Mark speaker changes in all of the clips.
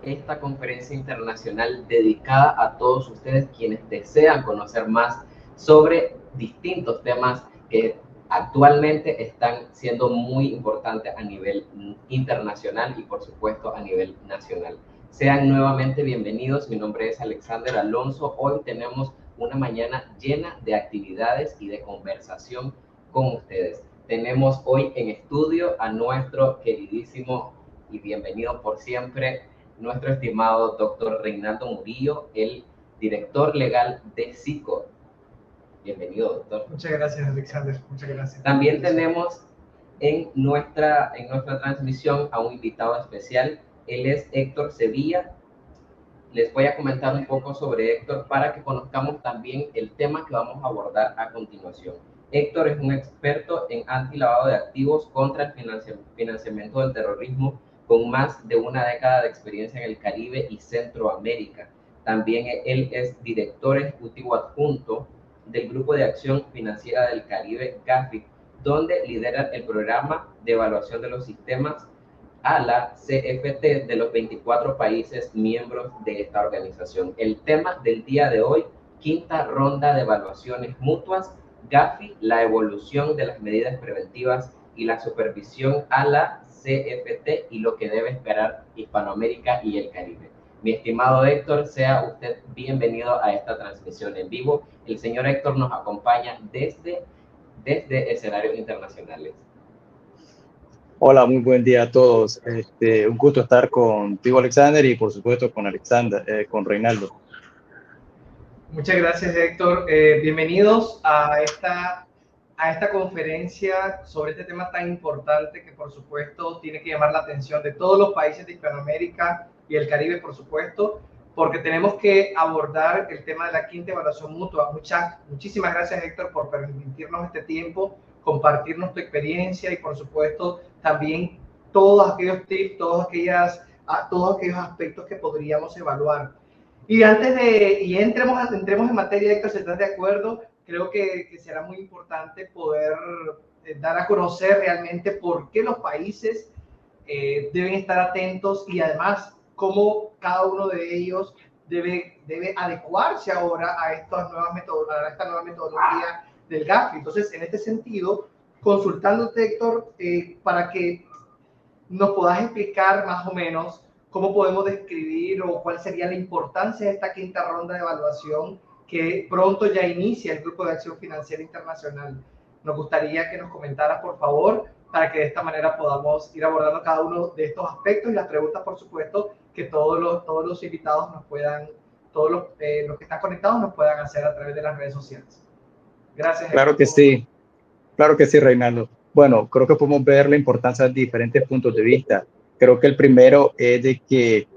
Speaker 1: esta conferencia internacional dedicada a todos ustedes quienes desean conocer más sobre distintos temas que actualmente están siendo muy importantes a nivel internacional y por supuesto a nivel nacional. Sean nuevamente bienvenidos, mi nombre es Alexander Alonso. Hoy tenemos una mañana llena de actividades y de conversación con ustedes. Tenemos hoy en estudio a nuestro queridísimo y bienvenido por siempre, nuestro estimado doctor Reinaldo Murillo, el director legal de SICO. Bienvenido, doctor.
Speaker 2: Muchas gracias, Alexander. Muchas gracias.
Speaker 1: También tenemos en nuestra transmisión a un invitado especial. Él es Héctor Sevilla. Les voy a comentar un poco sobre Héctor para que conozcamos también el tema que vamos a abordar a continuación. Héctor es un experto en antilavado de activos contra el financiamiento del terrorismo, con más de una década de experiencia en el Caribe y Centroamérica. También él es director ejecutivo adjunto del Grupo de Acción Financiera del Caribe, GAFI, donde lidera el programa de evaluación de los sistemas a la CFT de los 24 países miembros de esta organización. El tema del día de hoy, quinta ronda de evaluaciones mutuas, GAFI, la evolución de las medidas preventivas y la supervisión a la CFT y lo que debe esperar Hispanoamérica y el Caribe. Mi estimado Héctor, sea usted bienvenido a esta transmisión en vivo. El señor Héctor nos acompaña desde escenarios internacionales.
Speaker 3: Hola, muy buen día a todos. Un gusto estar contigo, Alexander, y por supuesto con Reinaldo.
Speaker 2: Muchas gracias, Héctor. Bienvenidos a esta conferencia sobre este tema tan importante que, por supuesto, tiene que llamar la atención de todos los países de Hispanoamérica y el Caribe, por supuesto, porque tenemos que abordar el tema de la quinta evaluación mutua. Muchísimas gracias, Héctor, por permitirnos este tiempo, compartirnos tu experiencia y, por supuesto, también todos aquellos tips, todos aquellos aspectos que podríamos evaluar. Y entremos en materia, Héctor, si estás de acuerdo, creo que será muy importante poder dar a conocer realmente por qué los países deben estar atentos y además cómo cada uno de ellos debe adecuarse ahora a esta nueva metodología del GAFI. Entonces, en este sentido, consultándote, Héctor, para que nos puedas explicar más o menos cómo podemos describir o cuál sería la importancia de esta quinta ronda de evaluación que pronto ya inicia el Grupo de Acción Financiera Internacional. Nos gustaría que nos comentaras, por favor, para que de esta manera podamos ir abordando cada uno de estos aspectos y las preguntas, por supuesto, que todos los invitados nos puedan, todos los que están conectados nos puedan hacer a través de las redes sociales. Gracias.
Speaker 3: Claro que sí, Reinaldo. Bueno, creo que podemos ver la importancia de diferentes puntos de vista. Creo que el primero es de que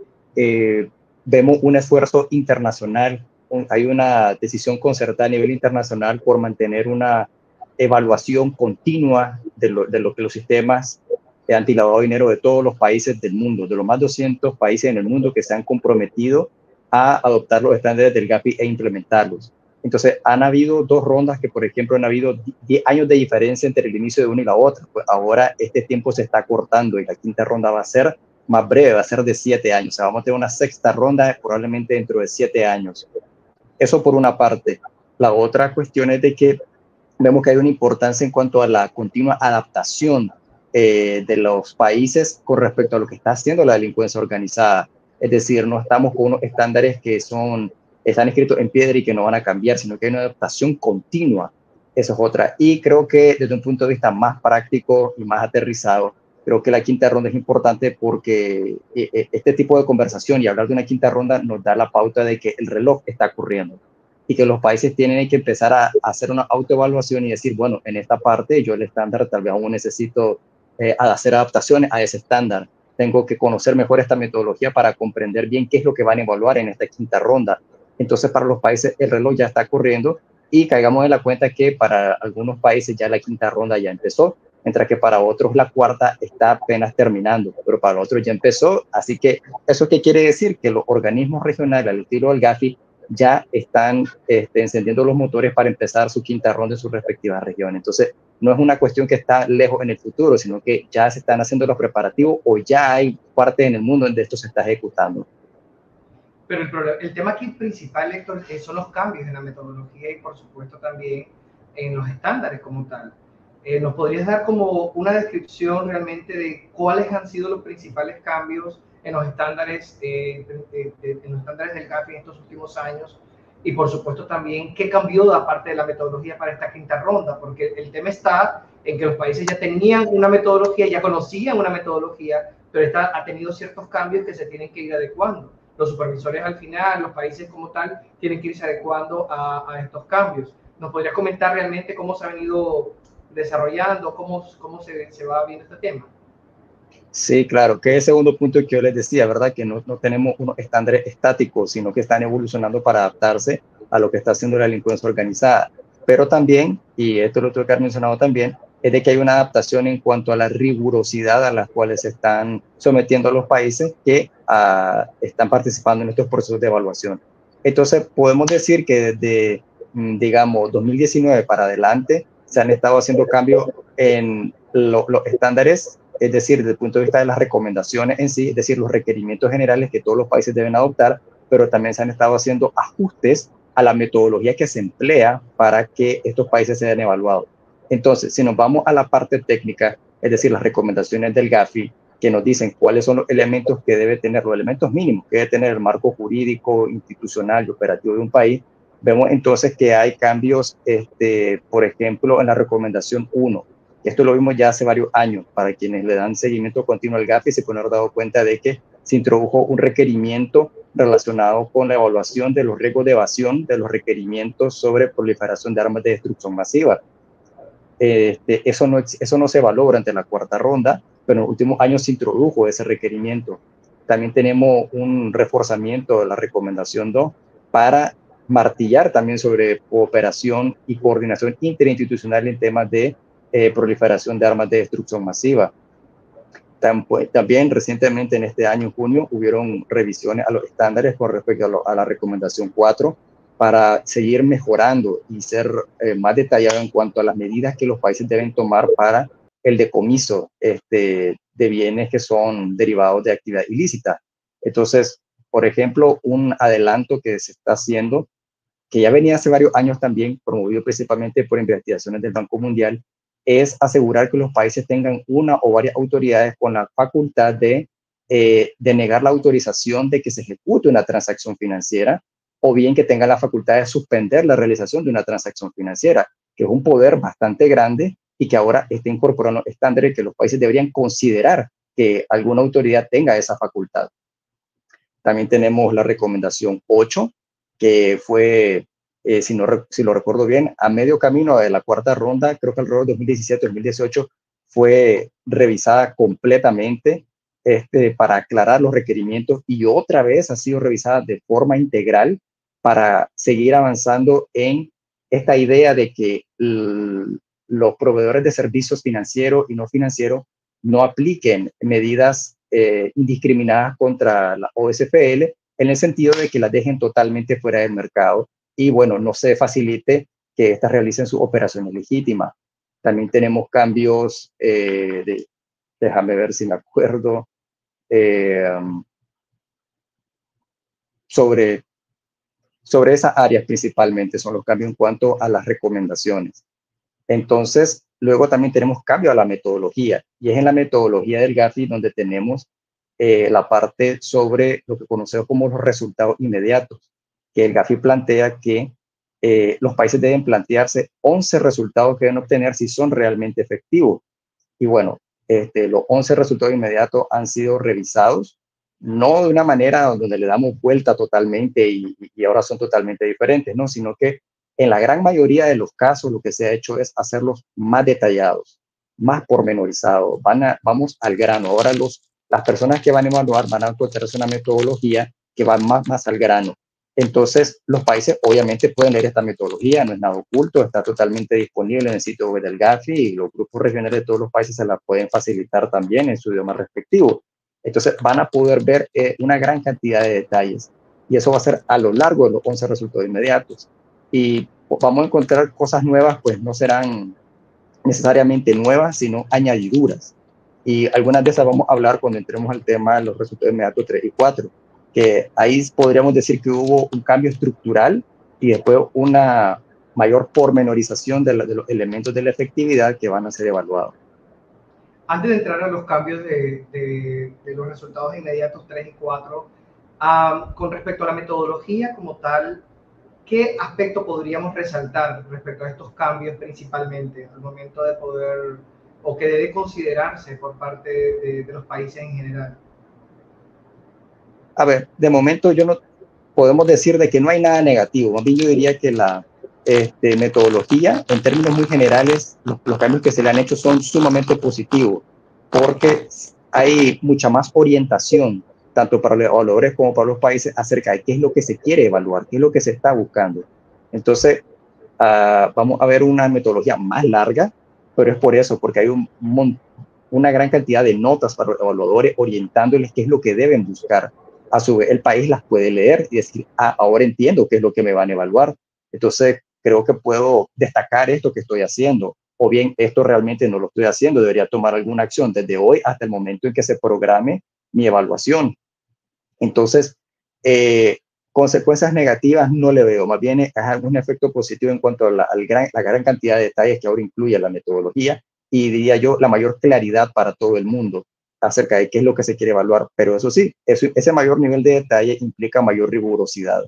Speaker 3: vemos un esfuerzo internacional, hay una decisión concertada a nivel internacional por mantener una evaluación continua de lo que los sistemas de antilavado de dinero de todos los países del mundo, de los más de 200 países en el mundo que se han comprometido a adoptar los estándares del GAFI e implementarlos. Entonces, han habido dos rondas que, por ejemplo, han habido 10 años de diferencia entre el inicio de una y la otra. Pues ahora este tiempo se está cortando y la quinta ronda va a ser más breve, va a ser de 7 años. O sea, vamos a tener una sexta ronda probablemente dentro de 7 años. Eso por una parte. La otra cuestión es de que vemos que hay una importancia en cuanto a la continua adaptación de los países con respecto a lo que está haciendo la delincuencia organizada. Es decir, no estamos con unos estándares que están escritos en piedra y que no van a cambiar, sino que hay una adaptación continua. Eso es otra. Y creo que desde un punto de vista más práctico y más aterrizado, creo que la quinta ronda es importante porque este tipo de conversación y hablar de una quinta ronda nos da la pauta de que el reloj está corriendo y que los países tienen que empezar a hacer una autoevaluación y decir, bueno, en esta parte yo el estándar tal vez aún necesito hacer adaptaciones a ese estándar. Tengo que conocer mejor esta metodología para comprender bien qué es lo que van a evaluar en esta quinta ronda. Entonces, para los países el reloj ya está corriendo y caigamos en la cuenta que para algunos países ya la quinta ronda ya empezó, mientras que para otros la cuarta está apenas terminando, pero para otros ya empezó. Así que, ¿eso qué quiere decir? Que los organismos regionales al estilo del GAFI ya están encendiendo los motores para empezar su quinta ronda en sus respectivas regiones. Entonces, no es una cuestión que está lejos en el futuro, sino que ya se están haciendo los preparativos o ya hay parte en el mundo donde esto se está ejecutando.
Speaker 2: Pero el tema aquí principal, Héctor, son los cambios en la metodología y por supuesto también en los estándares como tal. ¿Nos podrías dar como una descripción realmente de cuáles han sido los principales cambios en los estándares, en los estándares del GAFI en estos últimos años? Y por supuesto también qué cambió aparte de la metodología para esta quinta ronda, porque el tema está en que los países ya tenían una metodología, ya conocían una metodología, pero esta ha tenido ciertos cambios que se tienen que ir adecuando. Los supervisores al final, los países como tal, tienen que irse adecuando a estos cambios. ¿Nos podrías comentar realmente cómo se ha venido desarrollando, cómo se va viendo este tema?
Speaker 3: Sí, claro, que es el segundo punto que yo les decía, ¿verdad? Que no tenemos unos estándares estáticos, sino que están evolucionando para adaptarse a lo que está haciendo la delincuencia organizada. Pero también, y esto lo tengo que haber mencionado también, es de que hay una adaptación en cuanto a la rigurosidad a las cuales se están sometiendo a los países que están participando en estos procesos de evaluación. Entonces, podemos decir que desde, digamos, 2019 para adelante, se han estado haciendo cambios en los estándares, es decir, desde el punto de vista de las recomendaciones en sí, es decir, los requerimientos generales que todos los países deben adoptar, pero también se han estado haciendo ajustes a la metodología que se emplea para que estos países sean evaluados. Entonces, si nos vamos a la parte técnica, es decir, las recomendaciones del GAFI, que nos dicen cuáles son los elementos que debe tener, los elementos mínimos que debe tener el marco jurídico, institucional y operativo de un país, vemos entonces que hay cambios, por ejemplo, en la recomendación 1. Esto lo vimos ya hace varios años. Para quienes le dan seguimiento continuo al GAFI, se pueden haber dado cuenta de que se introdujo un requerimiento relacionado con la evaluación de los riesgos de evasión de los requerimientos sobre proliferación de armas de destrucción masiva. Eso no se evaluó durante la cuarta ronda, pero en los últimos años se introdujo ese requerimiento. También tenemos un reforzamiento de la recomendación 2 para martillar también sobre cooperación y coordinación interinstitucional en temas de proliferación de armas de destrucción masiva. También recientemente en este año, en junio, hubieron revisiones a los estándares con respecto a la recomendación 4 para seguir mejorando y ser más detallado en cuanto a las medidas que los países deben tomar para el decomiso de bienes que son derivados de actividad ilícita. Entonces, por ejemplo, un adelanto que se está haciendo, que ya venía hace varios años también, promovido principalmente por investigaciones del Banco Mundial, es asegurar que los países tengan una o varias autoridades con la facultad de negar la autorización de que se ejecute una transacción financiera, o bien que tengan la facultad de suspender la realización de una transacción financiera, que es un poder bastante grande y que ahora está incorporando estándares que los países deberían considerar que alguna autoridad tenga esa facultad. También tenemos la recomendación 8, que fue, si lo recuerdo bien, a medio camino de la cuarta ronda, creo que alrededor de 2017-2018, fue revisada completamente para aclarar los requerimientos y otra vez ha sido revisada de forma integral para seguir avanzando en esta idea de que los proveedores de servicios financieros y no financieros no apliquen medidas indiscriminadas contra la OSPL, en el sentido de que las dejen totalmente fuera del mercado y, bueno, no se facilite que éstas realicen sus operaciones legítimas. También tenemos cambios, déjame ver si me acuerdo, sobre esas áreas principalmente, son los cambios en cuanto a las recomendaciones. Entonces, luego también tenemos cambio a la metodología, y es en la metodología del GAFI donde tenemos la parte sobre lo que conocemos como los resultados inmediatos, que el GAFI plantea que los países deben plantearse 11 resultados que deben obtener si son realmente efectivos. Y bueno, los 11 resultados inmediatos han sido revisados, no de una manera donde le damos vuelta totalmente y ahora son totalmente diferentes, ¿no? Sino que en la gran mayoría de los casos lo que se ha hecho es hacerlos más detallados, más pormenorizados. Vamos al grano. Ahora las personas que van a evaluar van a encontrar una metodología que va más al grano. Entonces, los países obviamente pueden leer esta metodología, no es nada oculto, está totalmente disponible en el sitio web del GAFI y los grupos regionales de todos los países se la pueden facilitar también en su idioma respectivo. Entonces, van a poder ver una gran cantidad de detalles y eso va a ser a lo largo de los 11 resultados inmediatos. Y vamos a encontrar cosas nuevas, pues no serán necesariamente nuevas, sino añadiduras. Y algunas de esas vamos a hablar cuando entremos al tema de los resultados inmediatos 3 y 4, que ahí podríamos decir que hubo un cambio estructural y después una mayor pormenorización de los elementos de la efectividad que van a ser evaluados.
Speaker 2: Antes de entrar a los cambios de los resultados inmediatos 3 y 4, con respecto a la metodología como tal, ¿qué aspecto podríamos resaltar respecto a estos cambios principalmente al momento de poder, o que debe considerarse por parte de los países en general?
Speaker 3: A ver, de momento yo no podemos decir de que no hay nada negativo. Más bien yo diría que la metodología, en términos muy generales, los cambios que se le han hecho son sumamente positivos, porque hay mucha más orientación, tanto para los evaluadores como para los países, acerca de qué es lo que se quiere evaluar, qué es lo que se está buscando. Entonces, vamos a ver una metodología más larga, pero es por eso, porque hay una gran cantidad de notas para los evaluadores orientándoles qué es lo que deben buscar. A su vez, el país las puede leer y decir, ahora entiendo qué es lo que me van a evaluar. Entonces, creo que puedo destacar esto que estoy haciendo, o bien esto realmente no lo estoy haciendo, debería tomar alguna acción desde hoy hasta el momento en que se programe mi evaluación. Entonces, consecuencias negativas no le veo, más bien es un efecto positivo en cuanto a la gran cantidad de detalles que ahora incluye la metodología y diría yo la mayor claridad para todo el mundo acerca de qué es lo que se quiere evaluar, pero eso sí, ese mayor nivel de detalle implica mayor rigurosidad.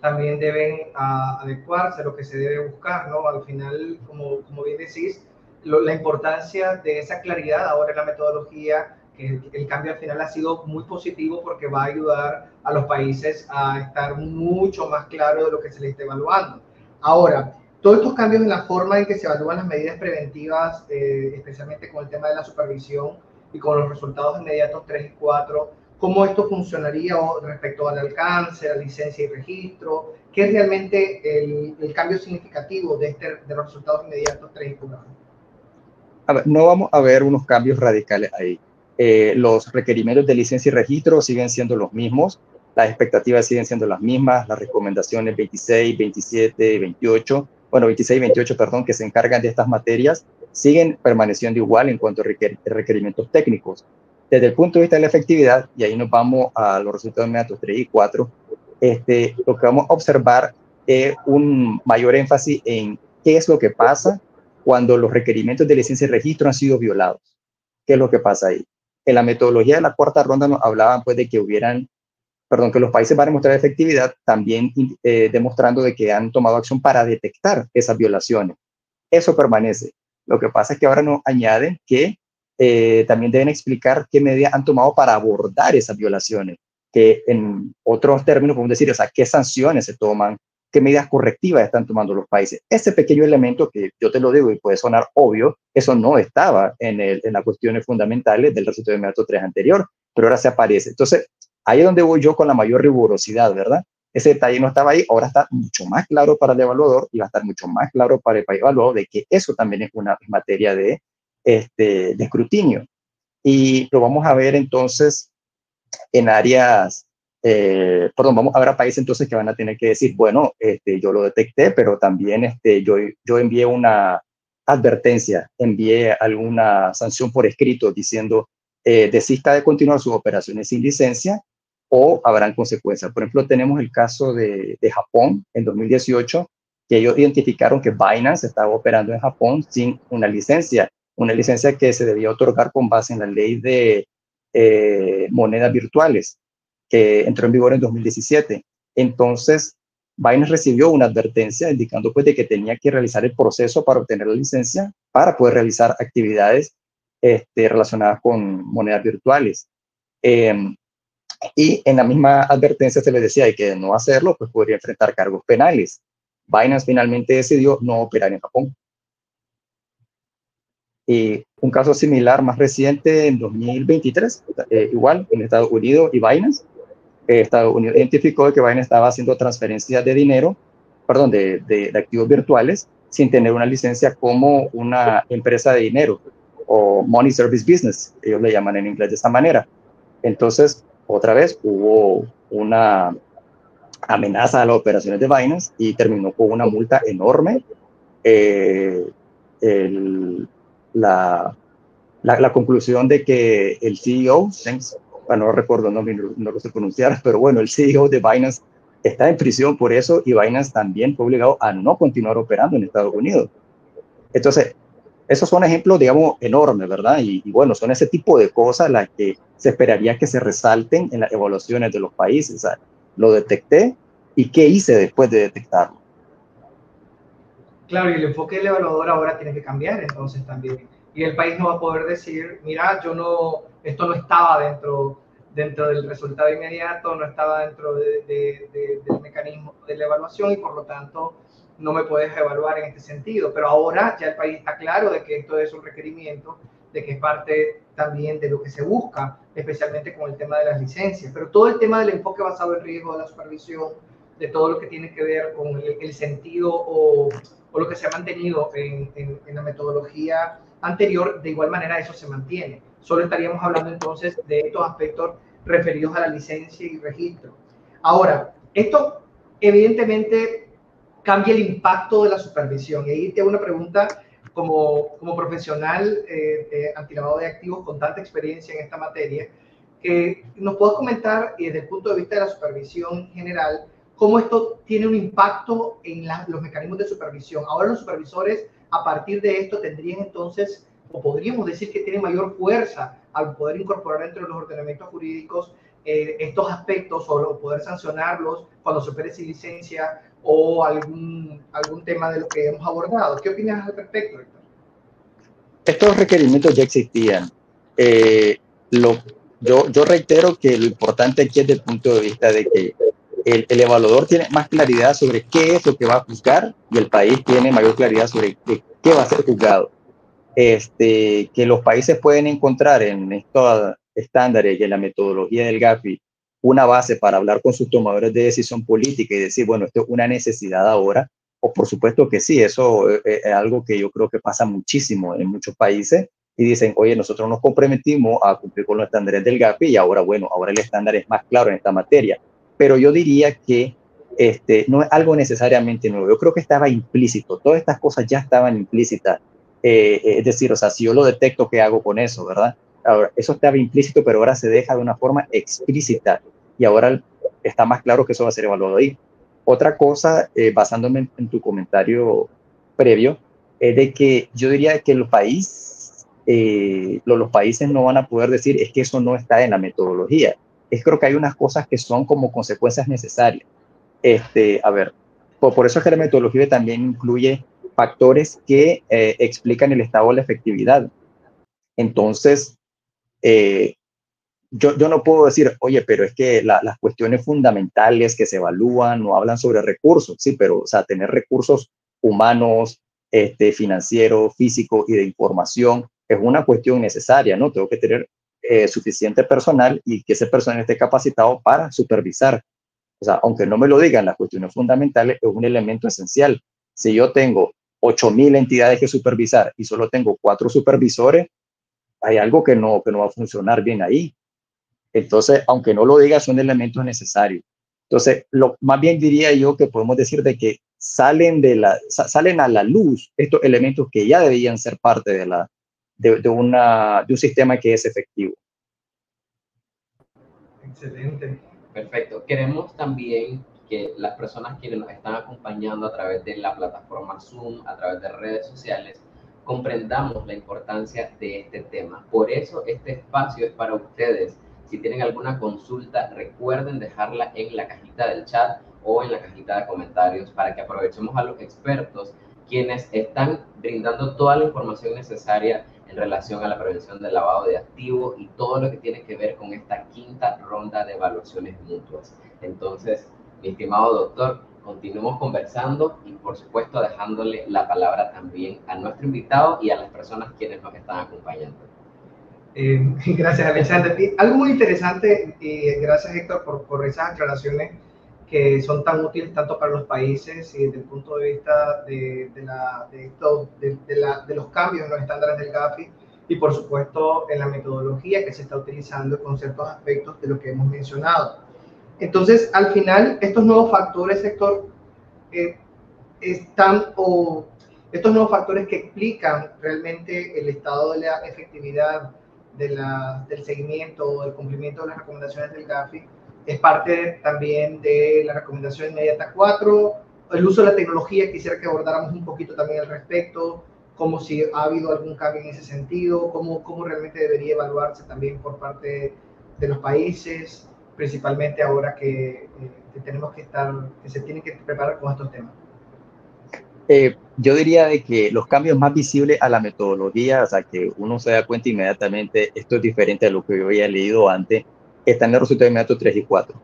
Speaker 2: También deben adecuarse a lo que se debe buscar, ¿no? Al final, como bien decís, la importancia de esa claridad ahora en la metodología, que el cambio al final ha sido muy positivo porque va a ayudar a los países a estar mucho más claros de lo que se les está evaluando. Ahora, todos estos cambios en la forma en que se evalúan las medidas preventivas, especialmente con el tema de la supervisión y con los resultados inmediatos 3 y 4, cómo esto funcionaría respecto al alcance, la licencia y registro, qué es realmente el cambio significativo de los resultados inmediatos 3 y 4.
Speaker 3: A ver, no vamos a ver unos cambios radicales ahí. Los requerimientos de licencia y registro siguen siendo los mismos, las expectativas siguen siendo las mismas, las recomendaciones 26, 27, 28, bueno, 26 y 28, perdón, que se encargan de estas materias, siguen permaneciendo igual en cuanto a requerimientos técnicos. Desde el punto de vista de la efectividad, y ahí nos vamos a los resultados inmediatos 3 y 4, lo que vamos a observar es un mayor énfasis en qué es lo que pasa cuando los requerimientos de licencia y registro han sido violados. ¿Qué es lo que pasa ahí? En la metodología de la cuarta ronda nos hablaban pues de que que los países van a demostrar efectividad, también demostrando de que han tomado acción para detectar esas violaciones. Eso permanece. Lo que pasa es que ahora nos añaden que también deben explicar qué medidas han tomado para abordar esas violaciones, que en otros términos podemos decir, o sea, qué sanciones se toman, qué medidas correctivas están tomando los países. Ese pequeño elemento que yo te lo digo y puede sonar obvio, eso no estaba en las cuestiones fundamentales del resultado inmediato 3 anterior, pero ahora se aparece. Entonces, ahí es donde voy yo con la mayor rigurosidad, ¿verdad? Ese detalle no estaba ahí, ahora está mucho más claro para el evaluador y va a estar mucho más claro para el país evaluado de que eso también es una materia de escrutinio. Y lo vamos a ver entonces en áreas, vamos a ver a países entonces que van a tener que decir, bueno, yo lo detecté, pero también yo envié una advertencia, envié alguna sanción por escrito diciendo desista de continuar sus operaciones sin licencia o habrán consecuencias. Por ejemplo, tenemos el caso de Japón en 2018, que ellos identificaron que Binance estaba operando en Japón sin una licencia que se debía otorgar con base en la ley de monedas virtuales, que entró en vigor en 2017. Entonces, Binance recibió una advertencia indicando pues de que tenía que realizar el proceso para obtener la licencia para poder realizar actividades relacionadas con monedas virtuales. Y en la misma advertencia se le decía de que de no hacerlo, pues podría enfrentar cargos penales. Binance finalmente decidió no operar en Japón. Y un caso similar más reciente en 2023, igual en Estados Unidos y Binance. Estados Unidos identificó que Binance estaba haciendo transferencias de dinero, perdón, de activos virtuales sin tener una licencia como una empresa de dinero o Money Service Business, ellos le llaman en inglés de esa manera. Entonces, otra vez hubo una amenaza a las operaciones de Binance y terminó con una multa enorme. La conclusión de que el CEO, bueno, no recuerdo, no lo sé pronunciar, pero bueno, el CEO de Binance está en prisión por eso y Binance también fue obligado a no continuar operando en Estados Unidos. Entonces, esos son ejemplos, digamos, enormes, ¿verdad? Y bueno, son ese tipo de cosas las que se esperaría que se resalten en las evaluaciones de los países. O sea, lo detecté y qué hice después de detectarlo.
Speaker 2: Claro, y el enfoque del evaluador ahora tiene que cambiar entonces también. Y el país no va a poder decir, mira, esto no estaba dentro del resultado inmediato, no estaba dentro del mecanismo de la evaluación y por lo tanto no me puedes evaluar en este sentido. Pero ahora ya el país está claro de que esto es un requerimiento, de que es parte también de lo que se busca, especialmente con el tema de las licencias. Pero todo el tema del enfoque basado en riesgo, de la supervisión, de todo lo que tiene que ver con el sentido o lo que se ha mantenido en la metodología anterior, de igual manera eso se mantiene. Solo estaríamos hablando entonces de estos aspectos referidos a la licencia y registro. Ahora, esto evidentemente cambia el impacto de la supervisión. Y ahí te hago una pregunta como profesional antilavado de activos con tanta experiencia en esta materia, que nos puedas comentar desde el punto de vista de la supervisión general, cómo esto tiene un impacto en los mecanismos de supervisión. Ahora los supervisores, a partir de esto, tendrían entonces, o podríamos decir que tienen mayor fuerza al poder incorporar dentro de los ordenamientos jurídicos estos aspectos o poder sancionarlos cuando se opere sin licencia o algún tema de lo que hemos abordado. ¿Qué opinas al respecto, Héctor?
Speaker 3: Estos requerimientos ya existían. Yo reitero que lo importante aquí es desde el punto de vista de que el evaluador tiene más claridad sobre qué es lo que va a juzgar y el país tiene mayor claridad sobre qué va a ser juzgado. Que los países pueden encontrar en estos estándares y en la metodología del GAFI una base para hablar con sus tomadores de decisión política y decir, bueno, esto es una necesidad ahora, o por supuesto que sí, eso es algo que yo creo que pasa muchísimo en muchos países y dicen, oye, nosotros nos comprometimos a cumplir con los estándares del GAFI y ahora, bueno, ahora el estándar es más claro en esta materia. Pero yo diría que no es algo necesariamente nuevo. Yo creo que estaba implícito. Todas estas cosas ya estaban implícitas. Es decir, o sea, si yo lo detecto, ¿qué hago con eso, verdad? Ahora, eso estaba implícito, pero ahora se deja de una forma explícita y ahora está más claro que eso va a ser evaluado ahí. Otra cosa, basándome en tu comentario previo, es de que yo diría que los países no van a poder decir es que eso no está en la metodología. Creo que hay unas cosas que son como consecuencias necesarias. A ver, por eso es que la metodología también incluye factores que explican el estado de la efectividad. Entonces, yo no puedo decir, oye, pero es que las cuestiones fundamentales que se evalúan no hablan sobre recursos, sí, pero, o sea, tener recursos humanos, financieros, físicos y de información es una cuestión necesaria, ¿no? Tengo que tener suficiente personal y que ese personal esté capacitado para supervisar. O sea, aunque no me lo digan, las cuestiones fundamentales es un elemento esencial. Si yo tengo 8,000 entidades que supervisar y solo tengo 4 supervisores, hay algo que no va a funcionar bien ahí. Entonces, aunque no lo diga, son elementos necesarios. Entonces, más bien diría yo que podemos decir de que salen a la luz estos elementos que ya debían ser parte de un sistema que es efectivo.
Speaker 2: Excelente.
Speaker 1: Perfecto. Queremos también que las personas quienes nos están acompañando a través de la plataforma Zoom, a través de redes sociales, comprendamos la importancia de este tema. Por eso este espacio es para ustedes. Si tienen alguna consulta, recuerden dejarla en la cajita del chat o en la cajita de comentarios para que aprovechemos a los expertos quienes están brindando toda la información necesaria en relación a la prevención del lavado de activos y todo lo que tiene que ver con esta quinta ronda de evaluaciones mutuas. Entonces, mi estimado doctor, continuemos conversando y por supuesto dejándole la palabra también a nuestro invitado y a las personas quienes nos están acompañando.
Speaker 2: Gracias, Alexander. Algo muy interesante, y gracias, Héctor, por esas aclaraciones que son tan útiles tanto para los países y desde el punto de vista de los cambios en los estándares del GAFI y, por supuesto, en la metodología que se está utilizando con ciertos aspectos de lo que hemos mencionado. Entonces, al final, estos nuevos factores, Héctor, estos nuevos factores que explican realmente el estado de la efectividad del seguimiento, del cumplimiento de las recomendaciones del Gafi, es parte también de la recomendación inmediata 4, el uso de la tecnología. Quisiera que abordáramos un poquito también al respecto, como si ha habido algún cambio en ese sentido, cómo realmente debería evaluarse también por parte de los países, principalmente ahora que se tienen que preparar con estos temas.
Speaker 3: Yo diría de que los cambios más visibles a la metodología, o sea, que uno se da cuenta inmediatamente, esto es diferente a lo que yo había leído antes, están en el resultado inmediato 3 y 4.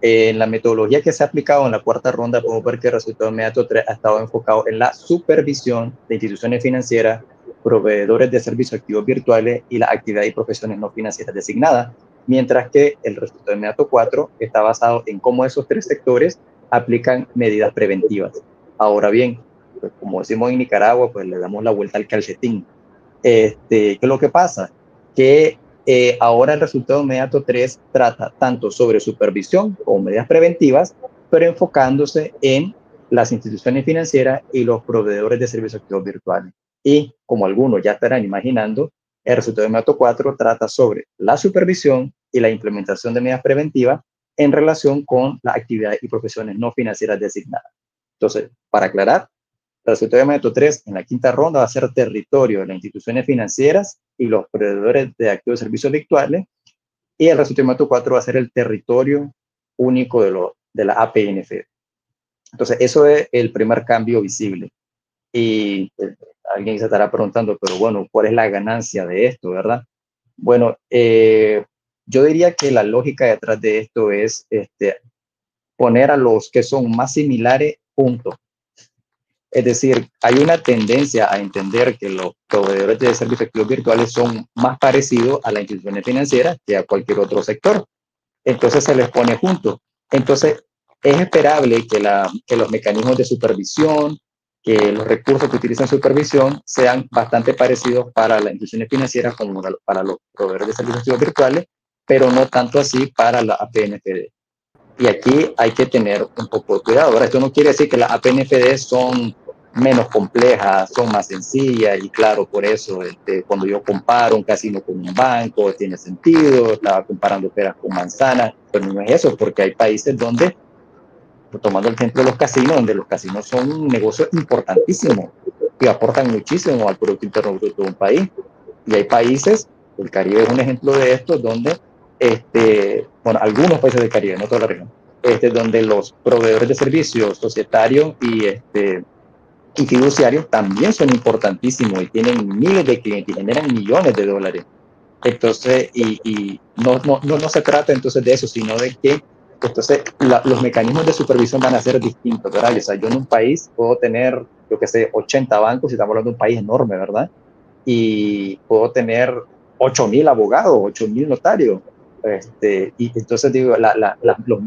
Speaker 3: En la metodología que se ha aplicado en la cuarta ronda, podemos ver que el resultado inmediato 3 ha estado enfocado en la supervisión de instituciones financieras, proveedores de servicios activos virtuales y las actividades y profesiones no financieras designadas, mientras que el resultado inmediato 4 está basado en cómo esos tres sectores aplican medidas preventivas. Ahora bien, pues como decimos en Nicaragua, pues le damos la vuelta al calcetín. ¿Qué es lo que pasa? Que ahora el resultado inmediato 3 trata tanto sobre supervisión como medidas preventivas, pero enfocándose en las instituciones financieras y los proveedores de servicios activos virtuales. Y como algunos ya estarán imaginando, el resultado inmediato 4 trata sobre la supervisión y la implementación de medidas preventivas en relación con las actividades y profesiones no financieras designadas. Entonces, para aclarar, el resultado inmediato 3 en la quinta ronda va a ser territorio de las instituciones financieras y los proveedores de activos y servicios virtuales, y el resultado inmediato 4 va a ser el territorio único de la APNF. Entonces, eso es el primer cambio visible. Y alguien se estará preguntando, pero bueno, ¿cuál es la ganancia de esto, verdad? Bueno, yo diría que la lógica detrás de esto es poner a los que son más similares juntos. Es decir, hay una tendencia a entender que los proveedores de servicios activos virtuales son más parecidos a las instituciones financieras que a cualquier otro sector. Entonces se les pone juntos. Entonces es esperable que los mecanismos de supervisión, que los recursos que utilizan supervisión sean bastante parecidos para las instituciones financieras como para los proveedores de servicios activos virtuales, pero no tanto así para la APNFD. Y aquí hay que tener un poco de cuidado. Ahora, esto no quiere decir que las APNFD son menos complejas, son más sencillas, y claro, por eso cuando yo comparo un casino con un banco, tiene sentido, estaba comparando peras con manzanas, pero no es eso, porque hay países donde, tomando el ejemplo de los casinos, donde los casinos son un negocio importantísimo y aportan muchísimo al Producto Interno Bruto de un país. Y hay países, el Caribe es un ejemplo de esto, donde bueno, algunos países del Caribe, no toda la región, donde los proveedores de servicios societarios y fiduciarios también son importantísimos y tienen miles de clientes y generan millones de dólares. Entonces, y no se trata entonces de eso, sino de que entonces los mecanismos de supervisión van a ser distintos, ¿verdad? O sea, yo en un país puedo tener, yo qué sé, 80 bancos, si estamos hablando de un país enorme, ¿verdad? Y puedo tener 8,000 abogados, 8,000 notarios. Y entonces digo,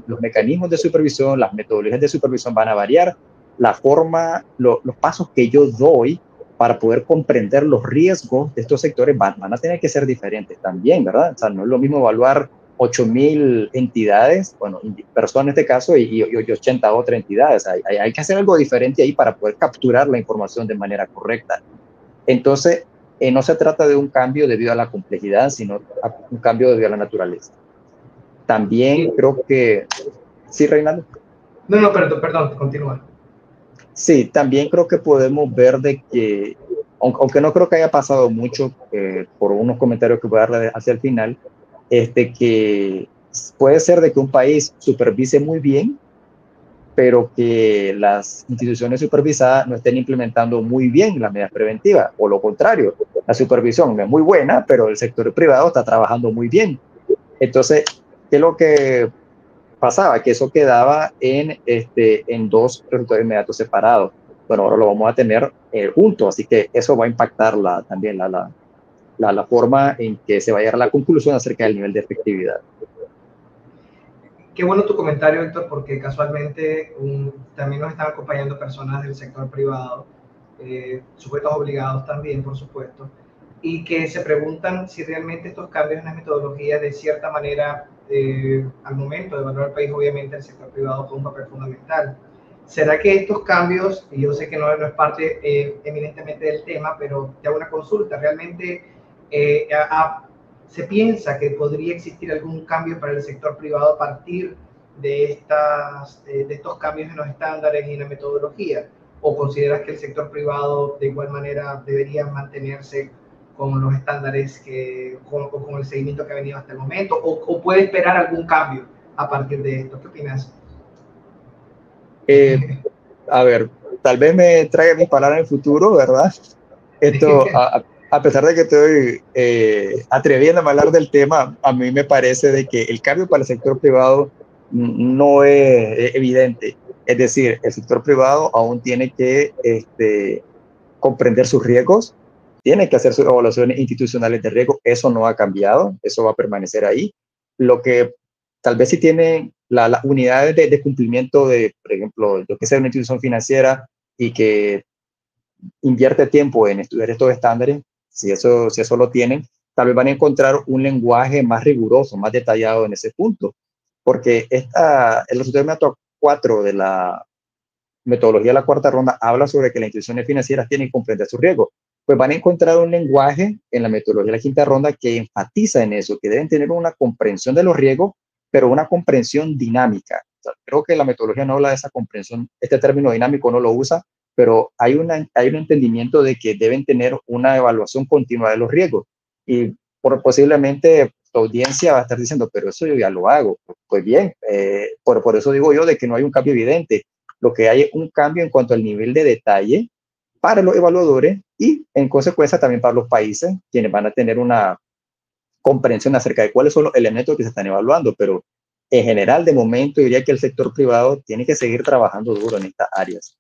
Speaker 3: los mecanismos de supervisión, las metodologías de supervisión van a variar, la forma, los pasos que yo doy para poder comprender los riesgos de estos sectores van a tener que ser diferentes también, ¿verdad? O sea, no es lo mismo evaluar 8,000 entidades, bueno, personas en este caso, y 80 otras entidades. Hay que hacer algo diferente ahí para poder capturar la información de manera correcta. Entonces, no se trata de un cambio debido a la complejidad, sino a un cambio debido a la naturaleza. También creo que... ¿Sí, Reinaldo?
Speaker 2: No, perdón, continúa.
Speaker 3: Sí, también creo que podemos ver de que, aunque no creo que haya pasado mucho, por unos comentarios que voy a dar hacia el final, que puede ser de que un país supervise muy bien, pero que las instituciones supervisadas no estén implementando muy bien las medidas preventivas, o lo contrario, la supervisión es muy buena, pero el sector privado está trabajando muy bien. Entonces, ¿qué es lo que pasaba? Que eso quedaba en dos resultados inmediatos separados. Bueno, ahora lo vamos a tener juntos, así que eso va a impactar también la forma en que se va a llegar a la conclusión acerca del nivel de efectividad.
Speaker 2: Qué bueno tu comentario, Héctor, porque casualmente también nos están acompañando personas del sector privado, sujetos obligados también, por supuesto. y que se preguntan si realmente estos cambios en la metodología, de cierta manera, al momento de evaluar el país, obviamente el sector privado juega un papel fundamental. ¿Será que estos cambios, y yo sé que no es parte eminentemente del tema, pero te hago una consulta, realmente se piensa que podría existir algún cambio para el sector privado a partir de estos cambios en los estándares y en la metodología? ¿O consideras que el sector privado de igual manera debería mantenerse con los estándares con el seguimiento que ha venido hasta el momento? ¿O puede esperar algún cambio a partir de esto? ¿Qué opinas?
Speaker 3: A ver, tal vez me traiga mis palabras en el futuro, ¿verdad? Esto, a pesar de que estoy atreviéndome a hablar del tema, a mí me parece de que el cambio para el sector privado no es evidente. Es decir, el sector privado aún tiene que comprender sus riesgos, tiene que hacer sus evaluaciones institucionales de riesgo. Eso no ha cambiado, eso va a permanecer ahí. Lo que tal vez sí tienen las unidades de cumplimiento de, por ejemplo, lo que sea una institución financiera y que invierte tiempo en estudiar estos estándares, si eso lo tienen, tal vez van a encontrar un lenguaje más riguroso, más detallado en ese punto, porque el resultado de método 4 de la metodología de la cuarta ronda habla sobre que las instituciones financieras tienen que comprender su riesgo. Pues van a encontrar un lenguaje en la metodología de la quinta ronda que enfatiza en eso, que deben tener una comprensión de los riesgos, pero una comprensión dinámica. O sea, creo que la metodología no habla de esa comprensión, este término dinámico no lo usa, pero hay un entendimiento de que deben tener una evaluación continua de los riesgos. Y posiblemente tu audiencia va a estar diciendo, pero eso yo ya lo hago. Pues bien, por eso digo yo de que no hay un cambio evidente. Lo que hay es un cambio en cuanto al nivel de detalle para los evaluadores y en consecuencia también para los países, quienes van a tener una comprensión acerca de cuáles son los elementos que se están evaluando, pero en general, de momento, diría que el sector privado tiene que seguir trabajando duro en estas áreas.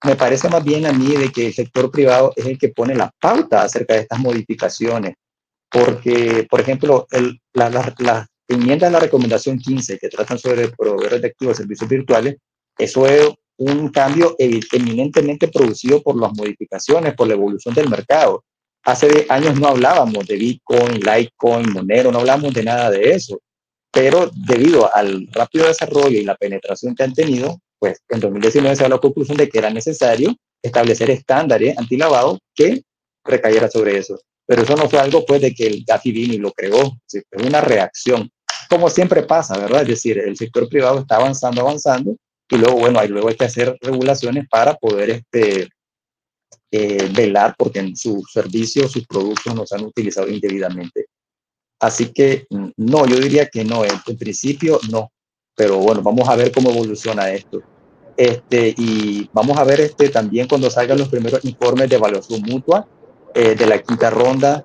Speaker 3: Me parece más bien a mí de que el sector privado es el que pone la pauta acerca de estas modificaciones, porque, por ejemplo, las enmiendas a la recomendación 15 que tratan sobre proveedores de activos de servicios virtuales, eso es un cambio eminentemente producido por las modificaciones, por la evolución del mercado. Hace años no hablábamos de Bitcoin, Litecoin, Monero, no hablábamos de nada de eso, pero debido al rápido desarrollo y la penetración que han tenido, pues en 2019 se dio la conclusión de que era necesario establecer estándares antilavado que recayera sobre eso. Pero eso no fue algo pues de que el Gafi vino y lo creó, fue una reacción, como siempre pasa, ¿verdad? Es decir, el sector privado está avanzando y luego, bueno, luego hay que hacer regulaciones para poder velar porque en sus servicios, sus productos no se han utilizado indebidamente. Así que no, yo diría que no, en principio no, pero bueno, vamos a ver cómo evoluciona esto. Y vamos a ver también cuando salgan los primeros informes de evaluación mutua de la quinta ronda.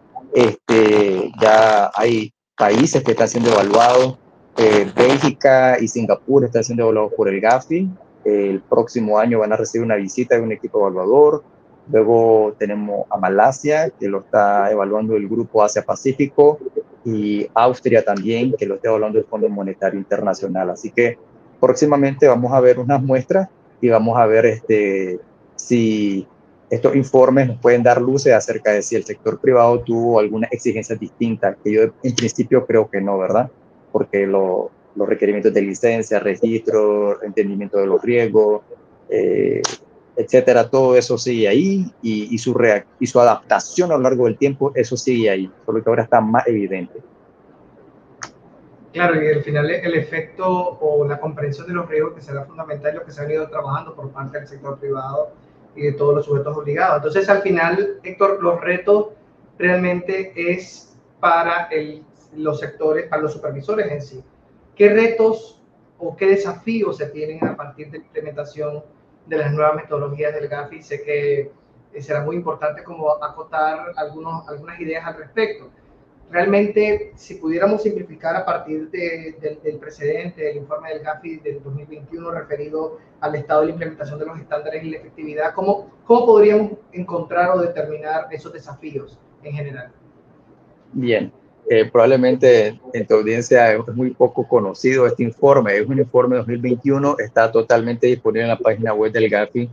Speaker 3: Ya hay países que están siendo evaluados. Bélgica y Singapur están siendo evaluados por el Gafi. El próximo año van a recibir una visita de un equipo evaluador. Luego tenemos a Malasia, que lo está evaluando el Grupo Asia-Pacífico, y Austria también, que lo está evaluando el Fondo Monetario Internacional. Así que próximamente vamos a ver unas muestras y vamos a ver si estos informes nos pueden dar luces acerca de si el sector privado tuvo alguna exigencia distinta, que yo en principio creo que no, ¿verdad? Porque los requerimientos de licencia, registro, entendimiento de los riesgos, etcétera, todo eso sigue ahí y su adaptación a lo largo del tiempo, eso sigue ahí, solo que ahora está más evidente.
Speaker 2: Claro, y al final el efecto o la comprensión de los riesgos que será fundamental, lo que se ha venido trabajando por parte del sector privado y de todos los sujetos obligados. Entonces, al final, Héctor, los retos realmente es para los sectores, para los supervisores en sí. ¿Qué retos o qué desafíos se tienen a partir de la implementación de las nuevas metodologías del Gafi? Sé que será muy importante como acotar algunas ideas al respecto. Realmente, si pudiéramos simplificar a partir del precedente, del informe del Gafi del 2021 referido al estado de la implementación de los estándares y la efectividad, ¿cómo podríamos encontrar o determinar esos desafíos en general?
Speaker 3: Bien, probablemente en tu audiencia es muy poco conocido este informe. Es un informe 2021, está totalmente disponible en la página web del Gafi.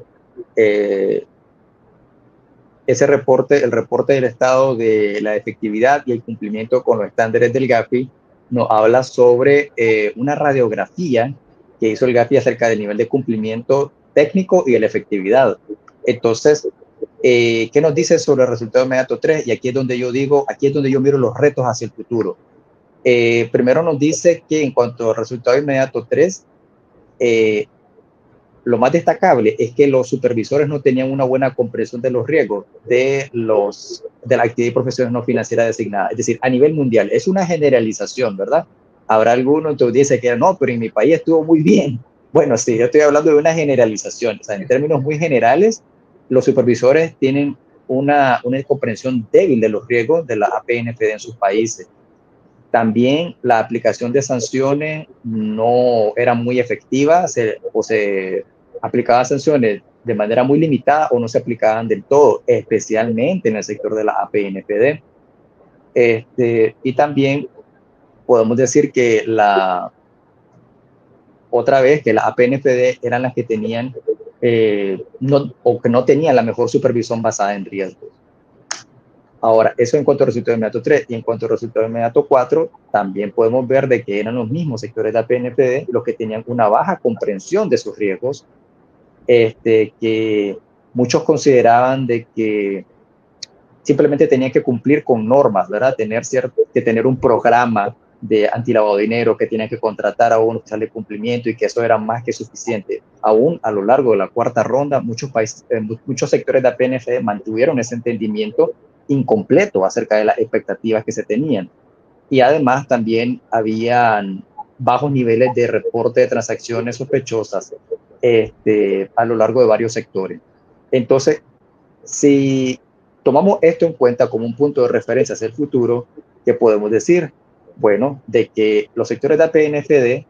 Speaker 3: ese reporte, el reporte del estado de la efectividad y el cumplimiento con los estándares del GAFI, nos habla sobre una radiografía que hizo el GAFI acerca del nivel de cumplimiento técnico y de la efectividad. Entonces, ¿qué nos dice sobre el resultado inmediato 3? Y aquí es donde yo digo, aquí es donde yo miro los retos hacia el futuro. Primero nos dice que en cuanto al resultado inmediato 3, lo más destacable es que los supervisores no tenían una buena comprensión de los riesgos de la actividad y profesiones no financieras designadas. Es decir, a nivel mundial, es una generalización, ¿verdad? Habrá alguno que dice que no, pero en mi país estuvo muy bien. Bueno, sí, yo estoy hablando de una generalización. O sea, en términos muy generales, los supervisores tienen una comprensión débil de los riesgos de la APNFD en sus países. También la aplicación de sanciones no era muy efectiva, o se aplicaban sanciones de manera muy limitada o no se aplicaban del todo, especialmente en el sector de la APNFD. Y también podemos decir que otra vez que las APNFD eran las que tenían o que no tenían la mejor supervisión basada en riesgos. Ahora, eso en cuanto al resultado inmediato 3, y en cuanto al resultado inmediato 4, también podemos ver de que eran los mismos sectores de APNFD los que tenían una baja comprensión de sus riesgos, que muchos consideraban de que simplemente tenían que cumplir con normas, ¿verdad? Que tener un programa de antilavado de dinero, que tenían que contratar a un oficial de cumplimiento y que eso era más que suficiente. Aún a lo largo de la cuarta ronda, muchos sectores de APNFD mantuvieron ese entendimiento incompleto acerca de las expectativas que se tenían. Y además también habían bajos niveles de reporte de transacciones sospechosas a lo largo de varios sectores. Entonces, si tomamos esto en cuenta como un punto de referencia hacia el futuro, ¿qué podemos decir? Bueno, de que los sectores de APNFD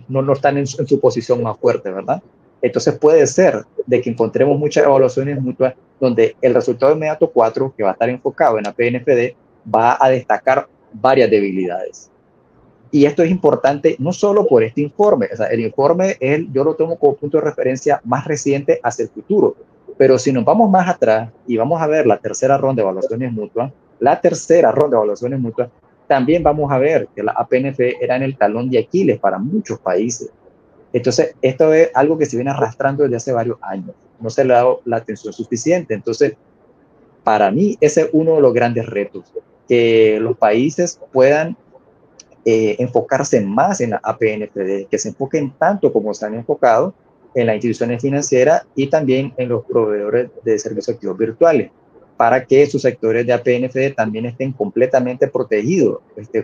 Speaker 3: no están en su posición más fuerte, ¿verdad? Entonces puede ser de que encontremos muchas evaluaciones mutuas donde el resultado inmediato 4, que va a estar enfocado en APNFD, va a destacar varias debilidades. Y esto es importante no solo por este informe, o sea, el informe yo lo tomo como punto de referencia más reciente hacia el futuro, pero si nos vamos más atrás y vamos a ver la tercera ronda de evaluaciones mutuas, también vamos a ver que la APNFD era en el talón de Aquiles para muchos países. Entonces, esto es algo que se viene arrastrando desde hace varios años. No se le ha dado la atención suficiente. Entonces, para mí, ese es uno de los grandes retos, que los países puedan enfocarse más en la APNFD, que se enfoquen tanto como se han enfocado en las instituciones financieras y también en los proveedores de servicios activos virtuales, para que sus sectores de APNFD también estén completamente protegidos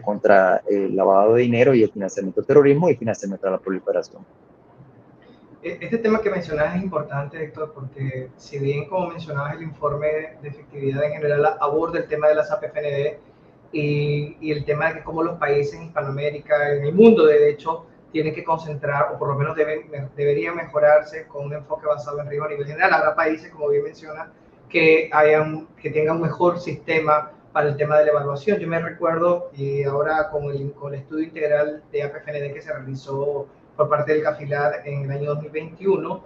Speaker 3: contra el lavado de dinero y el financiamiento del terrorismo y financiamiento de la proliferación.
Speaker 2: Este tema que mencionas es importante, Héctor, porque si bien, como mencionabas, el informe de efectividad en general aborda el tema de las APFND y el tema de cómo los países en Hispanoamérica, en el mundo, de hecho, tienen que concentrar, o por lo menos deberían mejorarse con un enfoque basado en riesgo a nivel general. Habrá países, como bien menciona, que tengan un mejor sistema para el tema de la evaluación. Yo me recuerdo, y ahora con el estudio integral de APFND que se realizó por parte del CAFILAR en el año 2021,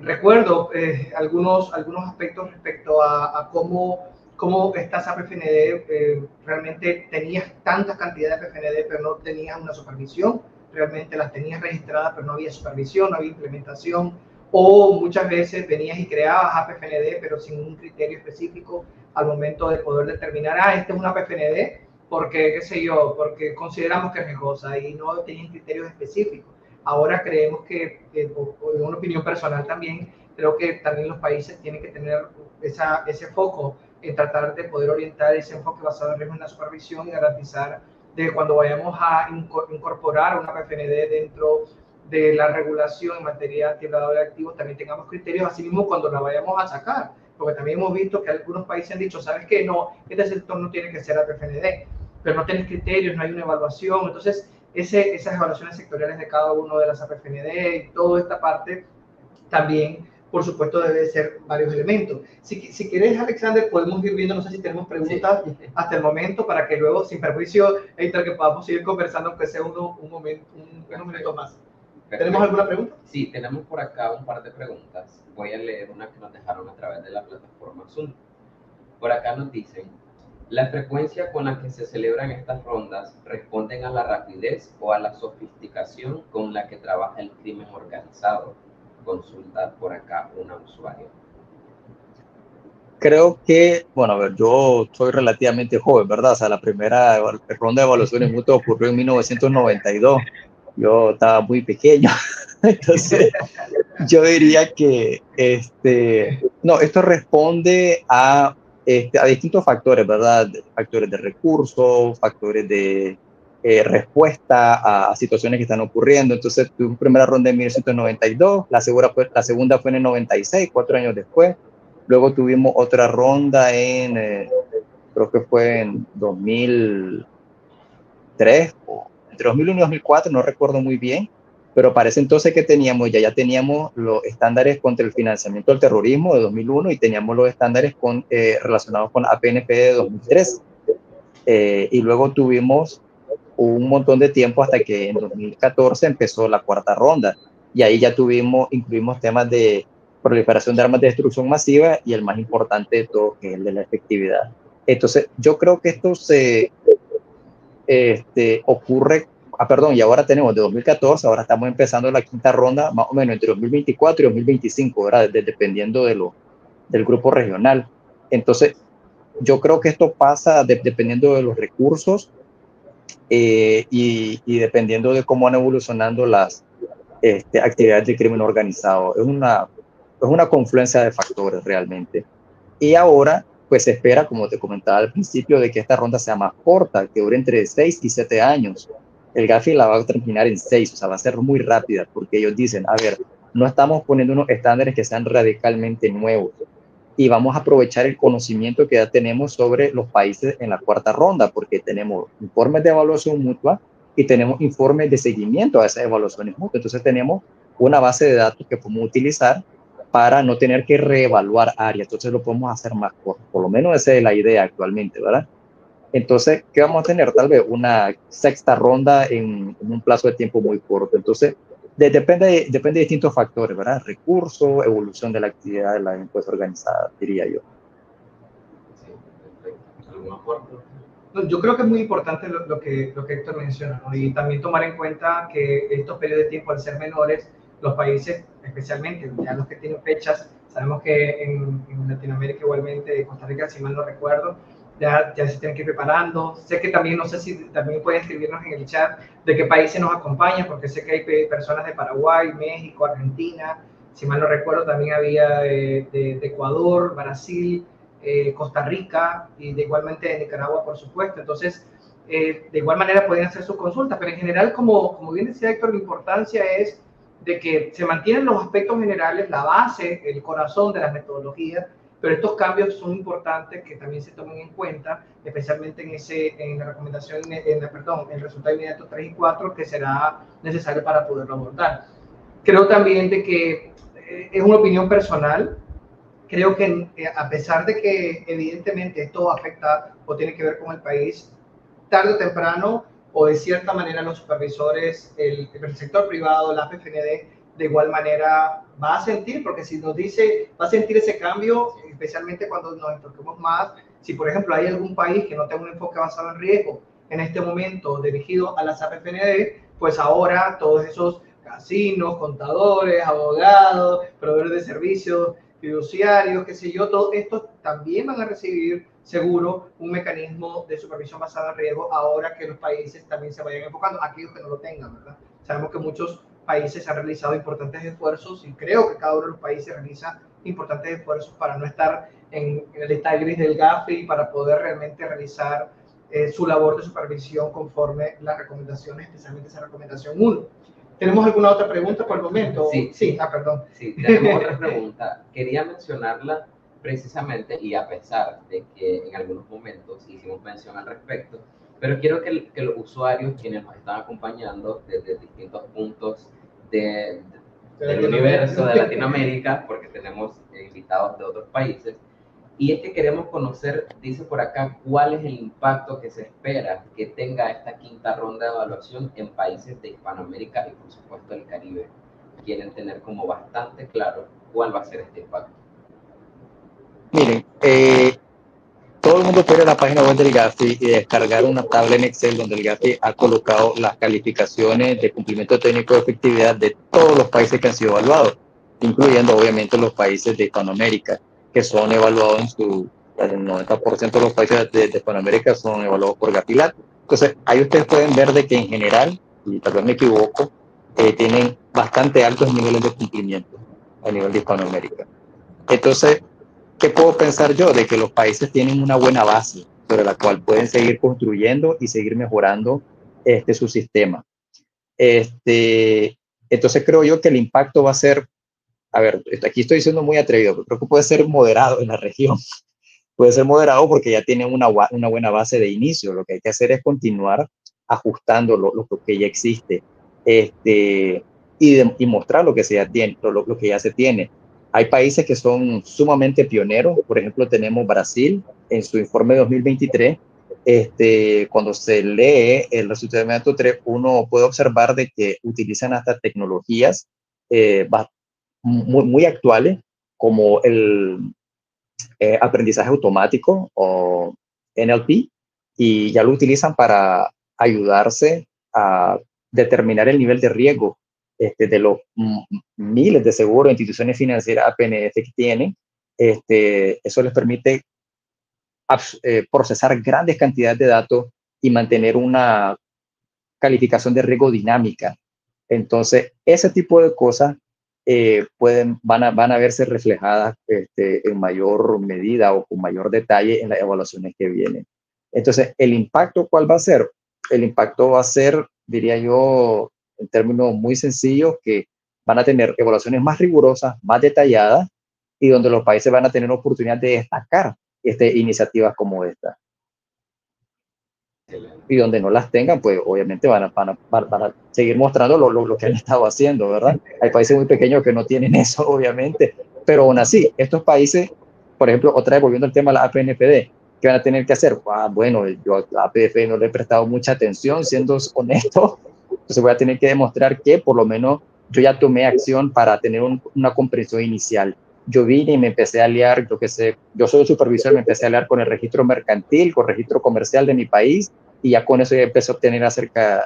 Speaker 2: recuerdo algunos aspectos respecto a cómo estas APFND realmente tenías tantas cantidades de APFND, pero no tenías una supervisión, realmente las tenías registradas, pero no había supervisión, no había implementación, o muchas veces venías y creabas APFND, pero sin un criterio específico al momento de poder determinar, esta es una APFND, porque, qué sé yo, porque consideramos que es riesgosa y no tenían criterios específicos. Ahora creemos que, en una opinión personal también, creo que también los países tienen que tener ese foco en tratar de poder orientar ese enfoque basado en riesgo en la supervisión y garantizar de que cuando vayamos a incorporar una APFND dentro de la regulación en materia de lavado de activos, también tengamos criterios, así mismo cuando la vayamos a sacar, porque también hemos visto que algunos países han dicho, ¿sabes qué? No, este sector no tiene que ser APFND, pero no tienes criterios, no hay una evaluación, entonces esas evaluaciones sectoriales de cada uno de las APFND y toda esta parte también, por supuesto, debe ser varios elementos. Si quieres, Alexander, podemos ir viendo, no sé si tenemos preguntas hasta el momento, para que luego, sin perjuicio, Héctor, que podamos seguir conversando, aunque sea unos minutos más. ¿Tenemos alguna pregunta?
Speaker 1: Sí, tenemos por acá un par de preguntas. Voy a leer una que nos dejaron a través de la plataforma Zoom. Por acá nos dicen, ¿la frecuencia con la que se celebran estas rondas responden a la rapidez o a la sofisticación con la que trabaja el crimen organizado? Consulta por acá una usuario.
Speaker 3: Creo que, bueno, a ver, yo soy relativamente joven, ¿verdad? O sea, la primera ronda de evaluaciones mutuas ocurrió en 1992. Yo estaba muy pequeño, entonces yo diría que, no, esto responde a distintos factores, ¿verdad? Factores de recursos, factores de respuesta a situaciones que están ocurriendo. Entonces, tu primera ronda en 1992, la segunda fue en el 96, 4 años después. Luego tuvimos otra ronda creo que fue en 2003, o entre 2001 y 2004, no recuerdo muy bien, pero parece entonces que ya teníamos los estándares contra el financiamiento del terrorismo de 2001 y teníamos los estándares relacionados con APNP de 2003. Y luego tuvimos un montón de tiempo hasta que en 2014 empezó la cuarta ronda y ahí ya incluimos temas de proliferación de armas de destrucción masiva y el más importante de todo, que es el de la efectividad. Entonces, yo creo que esto ocurre, perdón, y ahora tenemos de 2014, ahora estamos empezando la quinta ronda, más o menos entre 2024 y 2025, ¿verdad? Dependiendo del grupo regional. Entonces, yo creo que esto pasa dependiendo de los recursos y dependiendo de cómo van evolucionando las actividades de crimen organizado. Es una confluencia de factores realmente. Y ahora, pues se espera, como te comentaba al principio, de que esta ronda sea más corta, que dure entre 6 y 7 años. El Gafi la va a terminar en 6, o sea, va a ser muy rápida, porque ellos dicen, a ver, no estamos poniendo unos estándares que sean radicalmente nuevos y vamos a aprovechar el conocimiento que ya tenemos sobre los países en la cuarta ronda, porque tenemos informes de evaluación mutua y tenemos informes de seguimiento a esas evaluaciones mutuas. Entonces tenemos una base de datos que podemos utilizar para no tener que reevaluar áreas. Entonces lo podemos hacer más corto. Por lo menos esa es la idea actualmente, ¿verdad? Entonces, ¿qué vamos a tener? Tal vez una sexta ronda en un plazo de tiempo muy corto. Entonces, depende de distintos factores, ¿verdad? Recursos, evolución de la actividad de la encuesta organizada, diría yo.
Speaker 1: Sí, perfecto. ¿Algún aporte?
Speaker 2: Yo creo que es muy importante lo que Héctor menciona, ¿no? Y también tomar en cuenta que estos periodos de tiempo, al ser menores, los países, especialmente ya los que tienen fechas, sabemos que en Latinoamérica igualmente, Costa Rica, si mal no recuerdo, ya se tienen que ir preparando. Sé que también, no sé si también pueden escribirnos en el chat de qué países nos acompañan, porque sé que hay personas de Paraguay, México, Argentina, si mal no recuerdo también había de Ecuador, Brasil, Costa Rica y de igualmente de Nicaragua, por supuesto. Entonces, de igual manera pueden hacer sus consultas, pero en general, como bien decía Héctor, la importancia es de que se mantienen los aspectos generales, la base, el corazón de las metodologías, pero estos cambios son importantes que también se tomen en cuenta, especialmente en la recomendación, perdón, el resultado inmediato 3 y 4, que será necesario para poderlo abordar. Creo también de que es una opinión personal. Creo que a pesar de que evidentemente esto afecta o tiene que ver con el país, tarde o temprano o de cierta manera los supervisores, el sector privado, la PFND, de igual manera va a sentir, porque si nos dice, va a sentir ese cambio, especialmente cuando nos enfoquemos más, si por ejemplo hay algún país que no tenga un enfoque basado en riesgo en este momento dirigido a las APFND, pues ahora todos esos casinos, contadores, abogados, proveedores de servicios, fiduciarios, qué sé yo, todos estos también van a recibir seguro un mecanismo de supervisión basada en riesgo ahora que los países también se vayan enfocando, aquellos que no lo tengan, ¿verdad? Sabemos que muchos países han realizado importantes esfuerzos y creo que cada uno de los países realiza importantes esfuerzos para no estar en el estado gris del GAFI y para poder realmente realizar su labor de supervisión conforme las recomendaciones, especialmente esa recomendación 1. ¿Tenemos alguna otra pregunta por el momento?
Speaker 1: Sí.
Speaker 2: Perdón.
Speaker 1: Sí, tenemos otra pregunta. Quería mencionarla precisamente y a pesar de que en algunos momentos hicimos mención al respecto, pero quiero que los usuarios, quienes nos están acompañando desde distintos puntos del universo de Latinoamérica, porque tenemos invitados de otros países, Y es que queremos conocer, dice por acá, cuál es el impacto que se espera que tenga esta quinta ronda de evaluación en países de Hispanoamérica y por supuesto el Caribe. Quieren tener como bastante claro cuál va a ser este impacto.
Speaker 3: Miren, todo el mundo puede ir a la página web del GAFI y descargar una tabla en Excel donde el GAFI ha colocado las calificaciones de cumplimiento técnico de efectividad de todos los países que han sido evaluados, incluyendo obviamente los países de Hispanoamérica, que son evaluados el 90% de los países de Hispanoamérica son evaluados por GAFI-LAT. Entonces, ahí ustedes pueden ver de que en general, y tal vez me equivoco, tienen bastante altos niveles de cumplimiento a nivel de Hispanoamérica. Entonces, ¿qué puedo pensar yo? De que los países tienen una buena base sobre la cual pueden seguir construyendo y seguir mejorando su sistema. Entonces creo yo que el impacto va a ser, a ver, aquí estoy siendo muy atrevido, pero creo que puede ser moderado en la región. Puede ser moderado porque ya tienen una buena base de inicio. Lo que hay que hacer es continuar ajustando lo que ya existe y mostrar lo que, lo que ya se tiene. Hay países que son sumamente pioneros. Por ejemplo, tenemos Brasil en su informe de 2023. Cuando se lee el resultado 3, uno puede observar de que utilizan hasta tecnologías muy actuales como el aprendizaje automático o NLP, y ya lo utilizan para ayudarse a determinar el nivel de riesgo de los miles de seguros, instituciones financieras APNF que tienen. Eso les permite procesar grandes cantidades de datos y mantener una calificación de riesgo dinámica. Entonces, ese tipo de cosas van a verse reflejadas en mayor medida o con mayor detalle en las evaluaciones que vienen. Entonces, ¿el impacto cuál va a ser? El impacto va a ser, diría yo, en términos muy sencillos, que van a tener evaluaciones más rigurosas, más detalladas, y donde los países van a tener oportunidad de destacar iniciativas como esta. Y donde no las tengan, pues obviamente van a seguir mostrando lo que han estado haciendo, ¿verdad? Hay países muy pequeños que no tienen eso, obviamente, pero aún así, estos países, por ejemplo, otra vez volviendo al tema de la APNFD, ¿qué van a tener que hacer? Bueno, yo a la APF no le he prestado mucha atención, siendo honesto, entonces voy a tener que demostrar que por lo menos yo ya tomé acción para tener una comprensión inicial. Yo vine y me empecé a aliar, yo qué sé, yo soy el supervisor, me empecé a aliar con el registro mercantil, con el registro comercial de mi país, y ya con eso ya empecé a obtener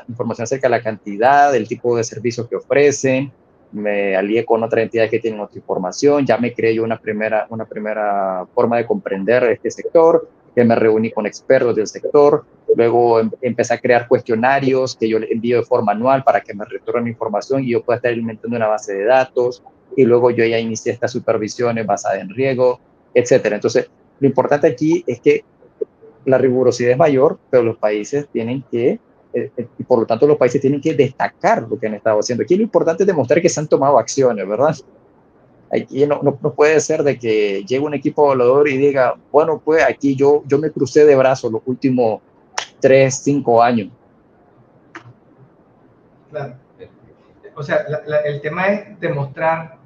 Speaker 3: información acerca de la cantidad, del tipo de servicios que ofrecen. Me alié con otras entidades que tienen otra información, ya me creé yo una primera forma de comprender este sector, que me reuní con expertos del sector, luego empecé a crear cuestionarios que yo envío de forma anual para que me retornen información y yo pueda estar alimentando una base de datos, y luego yo ya inicié estas supervisiones basadas en riesgo, etcétera. Entonces, lo importante aquí es que la rigurosidad es mayor, pero los países tienen que, y por lo tanto los países tienen que destacar lo que han estado haciendo. Aquí lo importante es demostrar que se han tomado acciones, ¿verdad? Aquí no puede ser de que llegue un equipo evaluador y diga, bueno, pues aquí yo me crucé de brazos los últimos 3, 5 años.
Speaker 2: Claro. O sea, el tema es demostrar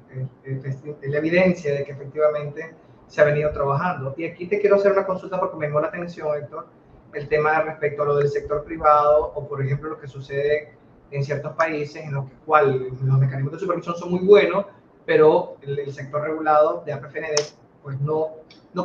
Speaker 2: la evidencia de que efectivamente se ha venido trabajando. Y aquí te quiero hacer una consulta porque me llamó la atención, Héctor, el tema respecto a lo del sector privado o, por ejemplo, lo que sucede en ciertos países en los cuales los mecanismos de supervisión son muy buenos, pero el sector regulado de APFND pues no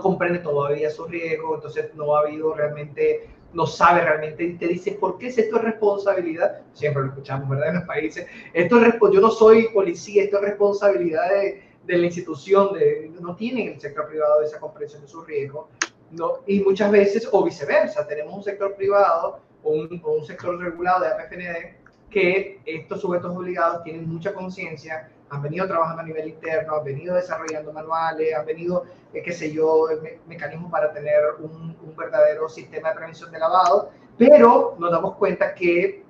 Speaker 2: comprende todavía sus riesgos, entonces no ha habido realmente, no sabe realmente, y te dice, ¿por qué esto es responsabilidad? Siempre lo escuchamos, ¿verdad? En los países, yo no soy policía, esto es responsabilidad de la institución, no tienen el sector privado esa comprensión de sus riesgos, no, y muchas veces, o viceversa, tenemos un sector privado o un sector regulado de APFND que estos sujetos obligados tienen mucha conciencia, han venido trabajando a nivel interno, han venido desarrollando manuales, han venido, qué sé yo, mecanismos para tener un verdadero sistema de prevención de lavado, pero nos damos cuenta que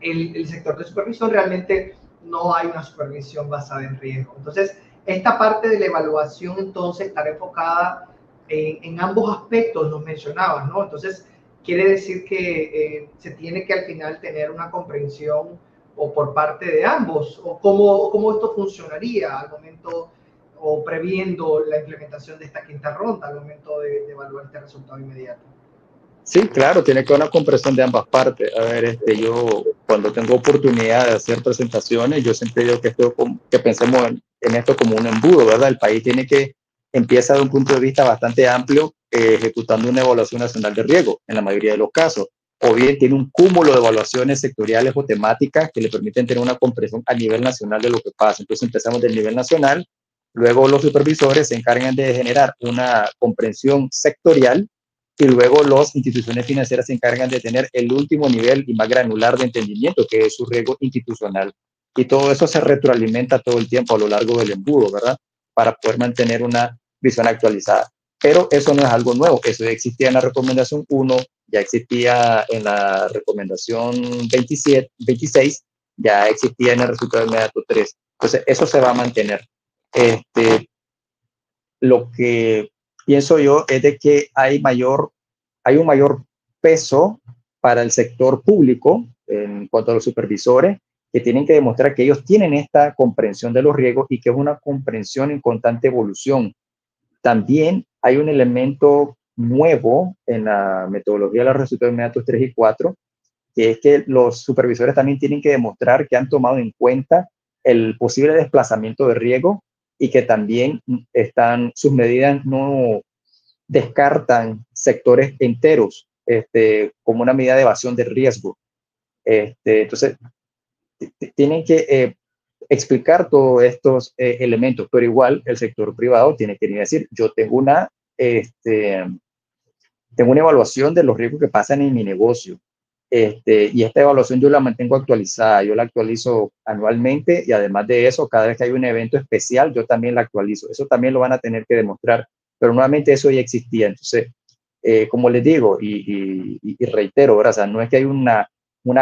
Speaker 2: el sector de supervisión realmente no hay una supervisión basada en riesgo. Entonces, esta parte de la evaluación entonces estará enfocada en ambos aspectos, nos mencionabas, ¿no? Entonces, quiere decir que se tiene que al final tener una comprensión o por parte de ambos, o cómo esto funcionaría al momento, o previendo la implementación de esta quinta ronda al momento de evaluar este resultado inmediato?
Speaker 3: Sí, claro, tiene que haber una comprensión de ambas partes. A ver, yo cuando tengo oportunidad de hacer presentaciones, yo siempre digo que pensemos en esto como un embudo, ¿verdad? El país tiene que empieza de un punto de vista bastante amplio, ejecutando una evaluación nacional de riesgo, en la mayoría de los casos. O bien tiene un cúmulo de evaluaciones sectoriales o temáticas que le permiten tener una comprensión a nivel nacional de lo que pasa. Entonces empezamos del nivel nacional, luego los supervisores se encargan de generar una comprensión sectorial y luego las instituciones financieras se encargan de tener el último nivel y más granular de entendimiento, que es su riesgo institucional. Y todo eso se retroalimenta todo el tiempo a lo largo del embudo, ¿verdad? Para poder mantener una visión actualizada. Pero eso no es algo nuevo, eso ya existía en la recomendación 1, ya existía en la recomendación 26, ya existía en el resultado inmediato 3. Entonces, eso se va a mantener. Lo que pienso yo es de que hay un mayor peso para el sector público en cuanto a los supervisores, que tienen que demostrar que ellos tienen esta comprensión de los riesgos y que es una comprensión en constante evolución. También hay un elemento nuevo en la metodología de los resultados inmediatos 3 y 4, que es que los supervisores también tienen que demostrar que han tomado en cuenta el posible desplazamiento de riesgo y que también sus medidas no descartan sectores enteros como una medida de evasión de riesgo. Entonces, tienen que explicar todos estos elementos, pero igual el sector privado tiene que decir, yo tengo una evaluación de los riesgos que pasan en mi negocio. Y esta evaluación yo la mantengo actualizada, yo la actualizo anualmente y además de eso, cada vez que hay un evento especial, yo también la actualizo. Eso también lo van a tener que demostrar, pero nuevamente eso ya existía. Entonces, como les digo y reitero, ¿verdad? O sea, no es que hay una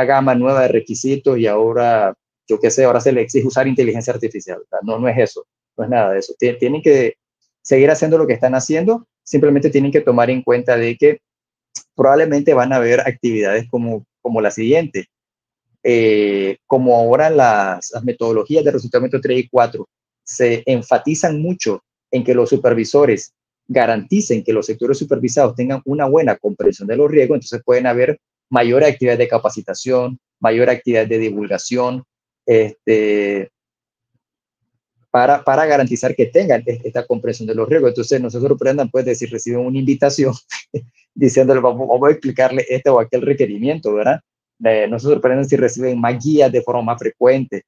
Speaker 3: gama nueva de requisitos y ahora, yo qué sé, ahora se le exige usar inteligencia artificial. No, no es eso, no es nada de eso. Tienen que seguir haciendo lo que están haciendo, simplemente tienen que tomar en cuenta de que probablemente van a haber actividades como la siguiente. Como ahora las metodologías de resultado 3 y 4 se enfatizan mucho en que los supervisores garanticen que los sectores supervisados tengan una buena comprensión de los riesgos, entonces pueden haber mayor actividad de capacitación, mayor actividad de divulgación, para garantizar que tengan esta comprensión de los riesgos. Entonces, no se sorprendan, pues, de si reciben una invitación diciéndole, vamos a explicarle este o aquel requerimiento, ¿verdad? No se sorprendan si reciben más guías de forma más frecuente,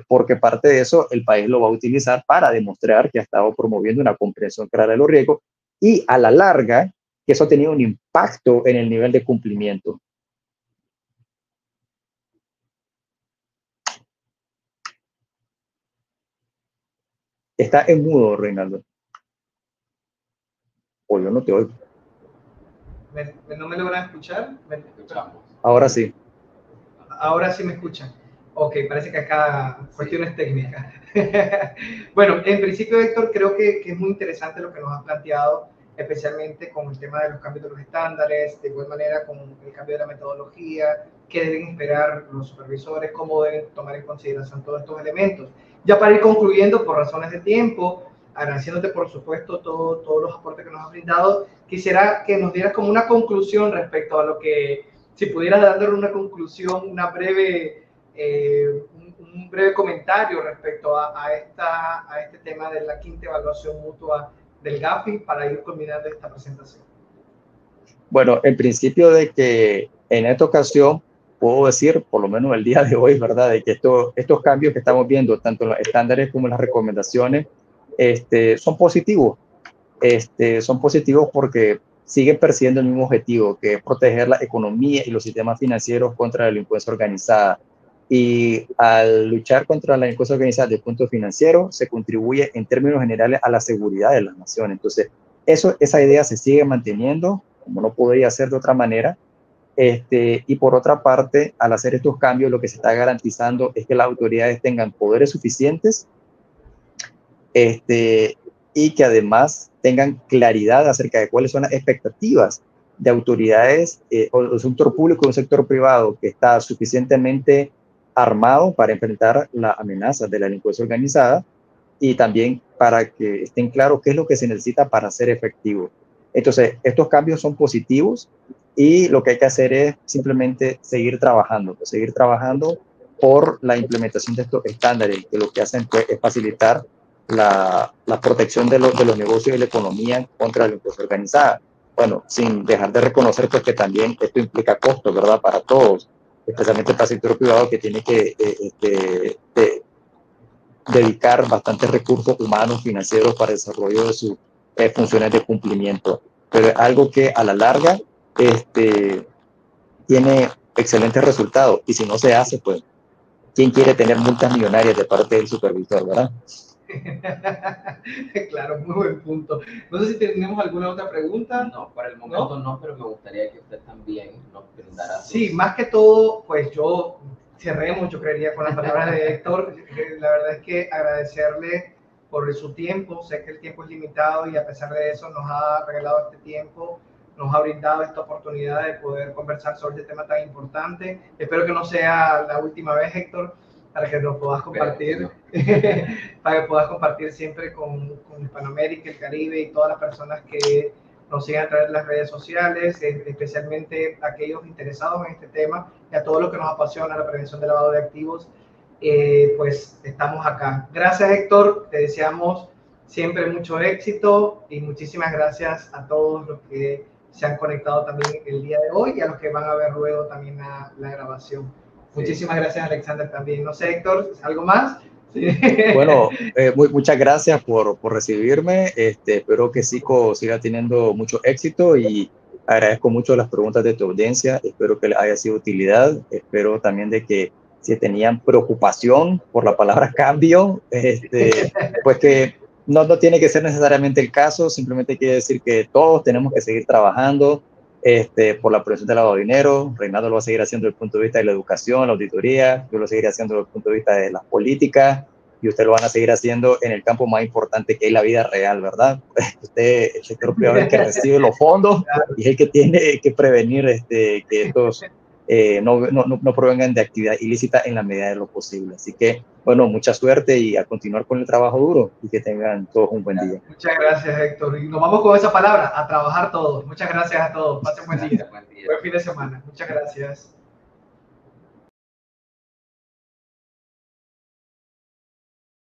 Speaker 3: porque parte de eso el país lo va a utilizar para demostrar que ha estado promoviendo una comprensión clara de los riesgos y a la larga que eso ha tenido un impacto en el nivel de cumplimiento. Está en mudo, Reinaldo. O yo no te oigo.
Speaker 2: ¿No me logran escuchar?
Speaker 3: Ahora sí.
Speaker 2: Ahora sí me escuchan. Ok, parece que acá cuestiones técnicas. Bueno, en principio, Héctor, creo que es muy interesante lo que nos has planteado, especialmente con el tema de los cambios de los estándares, de igual manera con el cambio de la metodología, qué deben esperar los supervisores, cómo deben tomar en consideración todos estos elementos. Ya para ir concluyendo, por razones de tiempo, agradeciéndote por supuesto todos los aportes que nos has brindado, quisiera que nos dieras como una conclusión respecto a lo que, si pudieras darle una conclusión, una breve, un breve comentario respecto a este tema de la quinta evaluación mutua del GAFI para ir culminando esta presentación.
Speaker 3: Bueno, en principio de que en esta ocasión puedo decir, por lo menos el día de hoy, ¿verdad? De que estos cambios que estamos viendo, tanto en los estándares como en las recomendaciones, son positivos. Son positivos porque siguen persiguiendo el mismo objetivo, que es proteger la economía y los sistemas financieros contra la delincuencia organizada. Y al luchar contra la delincuencia organizada desde el punto financiero, se contribuye en términos generales a la seguridad de las naciones. Entonces, esa idea se sigue manteniendo, como no podría ser de otra manera. Y por otra parte, al hacer estos cambios, lo que se está garantizando es que las autoridades tengan poderes suficientes y que además tengan claridad acerca de cuáles son las expectativas de autoridades o del sector público y del sector privado que está suficientemente armado para enfrentar las amenazas de la delincuencia organizada y también para que estén claros qué es lo que se necesita para ser efectivo. Entonces, estos cambios son positivos y lo que hay que hacer es simplemente seguir trabajando por la implementación de estos estándares, que lo que hacen pues, es facilitar la protección de los negocios y la economía contra la delincuencia organizada. Bueno, sin dejar de reconocer pues, que también esto implica costos, ¿verdad? Para todos, especialmente para el sector privado que tiene que dedicar bastantes recursos humanos, financieros para el desarrollo de sus funciones de cumplimiento. Pero es algo que a la larga tiene excelentes resultados y si no se hace, pues, ¿quién quiere tener multas millonarias de parte del supervisor, verdad?
Speaker 2: Claro, muy buen punto. No sé si tenemos alguna otra pregunta.
Speaker 1: No, por el momento no, pero me gustaría que usted también nos brindara.
Speaker 2: Sí, más que todo, pues yo cerremos, yo creería, con las palabras de Héctor. La verdad es que agradecerle por su tiempo. Sé que el tiempo es limitado y a pesar de eso nos ha regalado este tiempo, nos ha brindado esta oportunidad de poder conversar sobre este tema tan importante. Espero que no sea la última vez, Héctor, para que nos puedas compartir, para que puedas compartir siempre con Hispanoamérica, el Caribe y todas las personas que nos sigan a través de las redes sociales, especialmente aquellos interesados en este tema y a todo lo que nos apasiona, la prevención del lavado de activos, pues estamos acá. Gracias, Héctor, te deseamos siempre mucho éxito y muchísimas gracias a todos los que se han conectado también el día de hoy y a los que van a ver luego también la grabación. Sí. Muchísimas gracias, Alexander, también. No sé, Héctor, ¿algo más? Sí.
Speaker 3: Bueno, muchas gracias por recibirme. Espero que Cico siga teniendo mucho éxito y agradezco mucho las preguntas de tu audiencia. Espero que les haya sido de utilidad. Espero también de que si tenían preocupación por la palabra cambio, pues que no tiene que ser necesariamente el caso. Simplemente quiere decir que todos tenemos que seguir trabajando por la prevención del lavado de dinero. Reinaldo lo va a seguir haciendo desde el punto de vista de la educación, la auditoría. Yo lo seguiré haciendo desde el punto de vista de las políticas y ustedes lo van a seguir haciendo en el campo más importante que es la vida real, ¿verdad? Usted, el sector privado, es el que recibe los fondos y es el que tiene que prevenir que estos no provengan de actividad ilícita en la medida de lo posible. Así que, bueno, mucha suerte y a continuar con el trabajo duro y que tengan todos un buen día.
Speaker 2: Muchas gracias, Héctor. Y nos vamos con esa palabra, a trabajar todos. Muchas gracias a todos. Pasen buen día. Buen fin de semana. Muchas gracias.